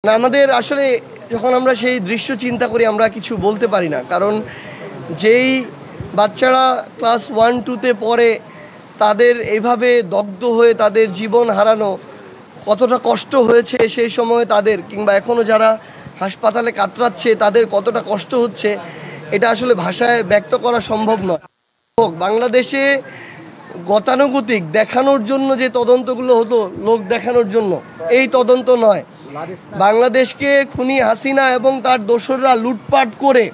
না আমাদের আসলে যখন আমরা সেই দৃশ্য চিন্তা করি আমরা কিছু বলতে পারি না, কারণ যেই বাচ্চারা ক্লাস 1-2-তে পড়ে তাদের এইভাবে দগ্ধ হয়ে তাদের জীবন হারানো কতটা কষ্ট হয়েছে সেই সময় তাদের, কিংবা এখনও যারা হাসপাতালে কাতরাচ্ছে তাদের কতটা কষ্ট হচ্ছে, এটা আসলে ভাষায় ব্যক্ত করা সম্ভব নয়। বাংলাদেশে গতানুগতিক দেখানোর জন্য যে তদন্তগুলো হতো, লোক দেখানোর জন্য, এই তদন্ত নয়। বাংলাদেশকে খুনি হাসিনা এবং তার দোসররা লুটপাট করে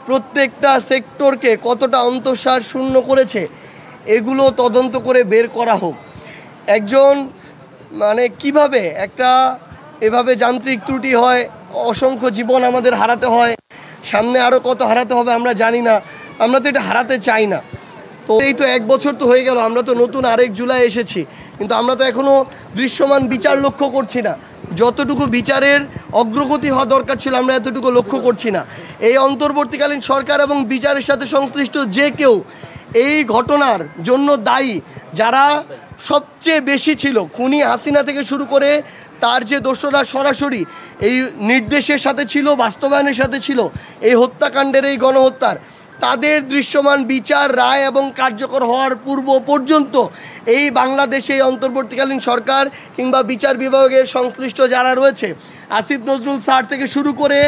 প্রত্যেকটা সেক্টরকে কতটা অন্তঃসার শূন্য করেছে এগুলো তদন্ত করে বের করা হোক। একজন কিভাবে একটা এভাবে যান্ত্রিক ত্রুটি হয়, অসংখ্য জীবন আমাদের হারাতে হয়, সামনে আরও কত হারাতে হবে আমরা জানি না, আমরা তো এটা হারাতে চাই না। তো এই তো 1 বছর তো হয়ে গেল, আমরা তো নতুন আরেক জুলাই এসেছি, কিন্তু আমরা তো এখনও দৃশ্যমান বিচার লক্ষ্য করছি না। যতটুকু বিচারের অগ্রগতি হওয়া দরকার ছিল আমরা এতটুকু লক্ষ্য করছি না। এই অন্তর্বর্তীকালীন সরকার এবং বিচারের সাথে সংশ্লিষ্ট যে কেউ এই ঘটনার জন্য দায়ী, যারা সবচেয়ে বেশি ছিল, খুনি হাসিনা থেকে শুরু করে তার যে দোসররা সরাসরি এই নির্দেশের সাথে ছিল, বাস্তবায়নের সাথে ছিল এই হত্যাকাণ্ডের, এই গণহত্যার, তাদের দৃশ্যমান বিচার, রায় এবং কার্যকর হওয়ার পূর্ব পর্যন্ত এই বাংলাদেশে অন্তর্বর্তীকালীন সরকার কিংবা বিচার বিভাগের সংশ্লিষ্ট যারা রয়েছে, আসিফ নজরুল স্যার থেকে শুরু করে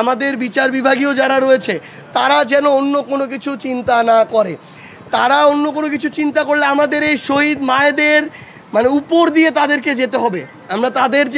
আমাদের বিচার বিভাগীয় যারা রয়েছে, তারা যেন অন্য কোনো কিছু চিন্তা না করে। তারা অন্য কোনো কিছু চিন্তা করলে আমাদের এই শহীদ মায়েদের উপর দিয়ে তাদেরকে যেতে হবে। আমরা তাদের যে